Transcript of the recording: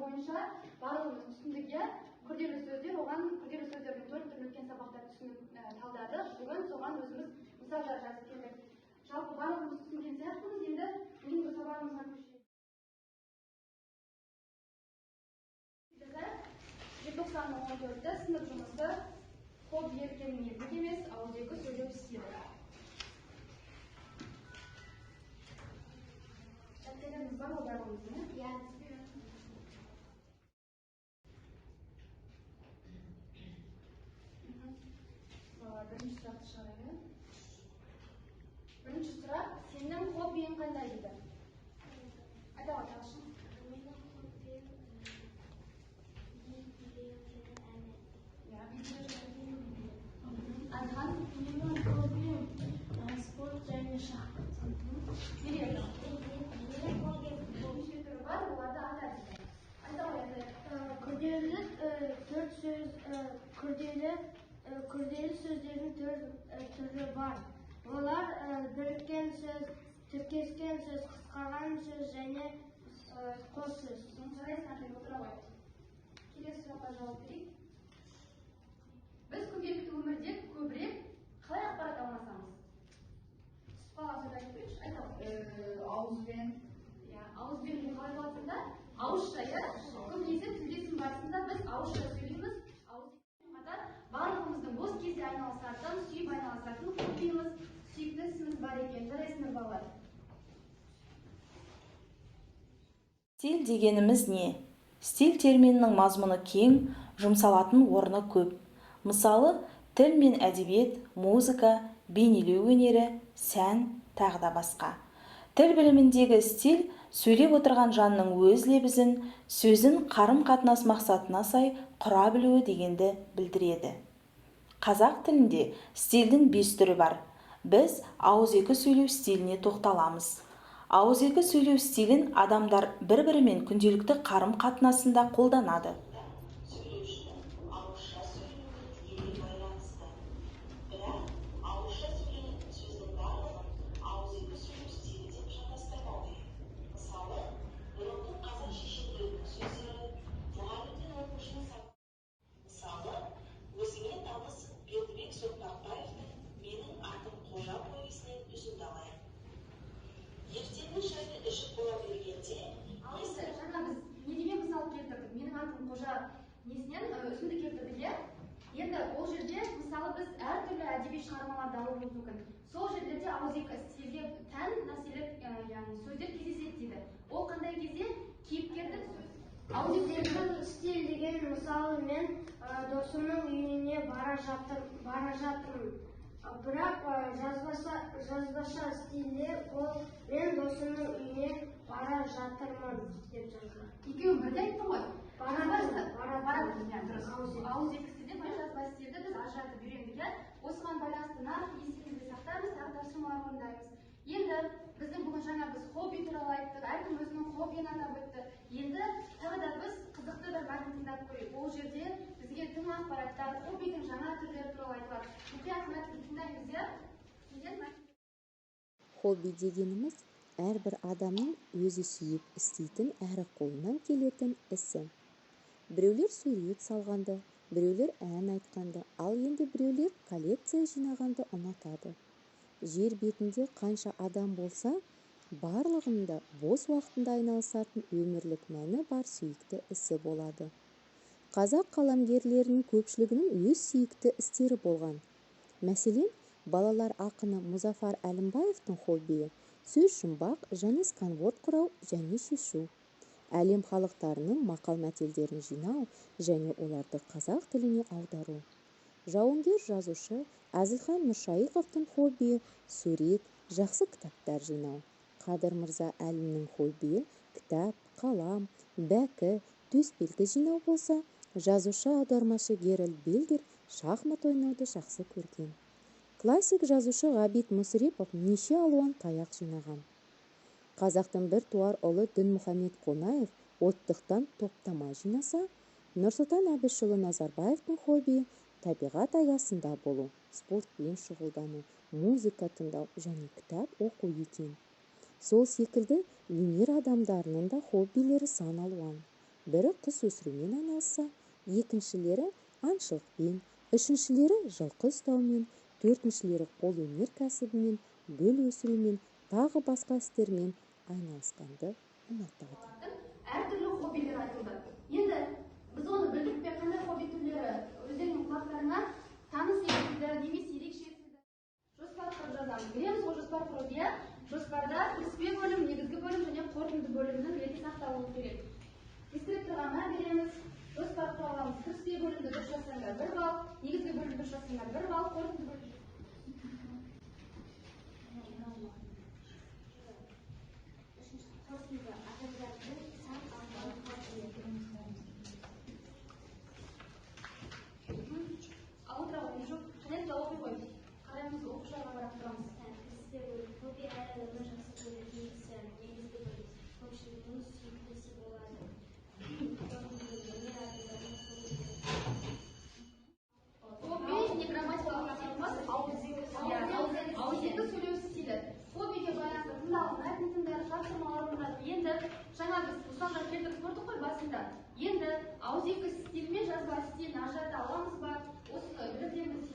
бойынша барлығымыз түсіндік. Күрделі сөздер, оған күрделі сөздердің 4 түрін өткен сабақта түсініп талдадық. Бүгін соған өзіміз мысалдар жазып келдік. Жалпы барлығымыз түсінген сияқтымыз. Енді бүгінгі сабағымызға көшейік. Желтоқсанның 14-і сынып жұмысы хобби еркенің ерлік емес, ауызекі сөйлеу стилі. Дәптеріңіз бар ол барлығымыздың? Иә. Бірінші сұрақты шығарайын. Бірінші сұрақ, сенің хоббиің қандай дейді? Айта Талшын. Менің хоббиім Азған? Менің хоббиім спорт және шахмат. Менің хоббиім неше түрі бар, оларды ата дейді. Айта Күрделі сөздердің түрі бар. Олар біріккен сөз, тіркескен сөз, қысқарған сөз және қос сөз. Келесі сұраққа жауап берейік. Біз күнделікті өмірде көбірек қалай ақпарат алмасамыз? Бала сөз айтып берші, айталық. Ауызбен. Ауызбен қалай болатында? Ауызша, көбінесе тілдесім барысында біз ауызша сөйлейміз. Барлығымыздың бос кезде айналысатын, сүйіп айналысатын хоббиіміз, сүйікті ісіміз бар екен. Жарайсыңдар балалар. Стиль дегеніміз не? Стиль терминінің мазмұны кең, жұмсалатын орны көп. Мысалы, тіл мен әдебиет, музыка, бейнелеу өнері, сән, тағы да басқа. Тіл біліміндегі стиль сөйлеп отырған жанның өз лебізін, сөзін қарым-қатынас мақсатына сай құра білуі дегенді білдіреді. Қазақ тілінде стильдің 5 түрі бар. Біз ауызекі сөйлеу стиліне тоқталамыз. Ауызекі сөйлеу стилін адамдар бір-бірімен күнделікті қарым-қатынасында қолданады. Ертеңгі шайды ішіп бола бергенде, жаңа біз не деген мысал келтірдік? Менің атым Қожа несінен үзінді келтірдік, Енді ол жерде мысалы біз әртүрлі әдеби шығармаларды алуымыз мүмкін. Сол жерлерде ауызекі стильге тән сөздер кездеседі дейді. Ол қандай кезде кейіпкердің Ауызекі стиль деген мысалы мен досымның үйіне бара жатырмын. Бірақ жазбаша стильде ол мен досымның үйіне бара жатырмын деп жазған. Екеуін бірде айттың ғой? Ауызекі стильде жазба стильді біз ажыратып үйрендік. Осыған байланысты нақты естеріңізде сақтаймыз, тағы тапсырмалар орындаймыз. Енді біздің бүгін жаңа біз хобби туралы айттық, әркім өзінің хоббиін атап өтті. Енді тағы да біз қызықты бір мәтін тыңдап көрейік. Ол жерде бізге тың ақпараттар, хоббидің жаңа түрлері туралы айтылады. Мұқият мәтінді тыңдаймыз, Хобби дегеніміз әрбір адамның өзі сүйіп істейтін әрі қолынан келетін ісі. Біреулер сурет салғанды, біреулер ән айтқанды, ал енді біреулер коллекция жинағанды ұнатады. Жер бетінде қанша адам болса, барлығында бос уақытында айналысатын өмірлік мәні бар сүйікті ісі болады. Қазақ қаламгерлерінің көпшілігінің өз сүйікті істері болған. Мәселен, балалар ақыны Мұзафар Әлімбаевтың хоббиі сөз жұмбақ және сканворд құрау және шешу. Әлем халықтарының мақал-мәтелдерін жинау және оларды қазақ тіліне аудару. Жауынгер жазушы Әзілхан Нұршайықовтың хоббиі сурет, жақсы кітаптар жинау. Қадыр Мырза Әлімнің хоббиі кітап, қалам, бәкі, төсбелгі жинау болса, жазушы аудармашы Геральд Бельгер шахмат ойнауды жақсы көрген. Классик жазушы Ғабит Мүсірепов неше алуан таяқ жинаған. Қазақтың бір туар ұлы Дінмұхамед Қонаев оттықтан топтама жинаса, Нұрсұлтан Әбішұлы Назарбаевтың хоббиі табиғат аясында болу, спортпен шұғылдану, музыка тыңдау және кітап оқу екен. Сол секілді өнер адамдарының да хоббилері сан алуан. Бірі құс өсірумен айналысса, екіншілері аңшылықпен, үшіншілері жылқы ұстаумен, төртіншілері қолөнер кәсібімен, гүл өсірумен, тағы басқа істермен айналысқанды ұнатады. Әртүрлі хоббилер айтылды. Енді біз оны білдік пе, қандай хобби түрлері өздерінің құлақтарына таныс естілді, немесе ерекше естілді. Жоспар құрып жазамыз. Білеміз ғой жоспар құрып, иә? Жоспарда кіріспе бөлім, негізгі бөлім және қорытынды бөлімнің реті сақталуы керек. Ескеріп тұрған мән береміз. Жоспар құра аламыз. Кіріспе бөлімді дұрыс жазсаңдар 1 балл, негізгі бөлімді дұрыс жазсаңдар 1 балл, қорытынды бөлім. Енді жаңа біз мысалдар келтіріп көрдік қой басында. Енді ауызекі стиль мен жазба стилін ажырата аламыз ба? Осыны білімдеріміз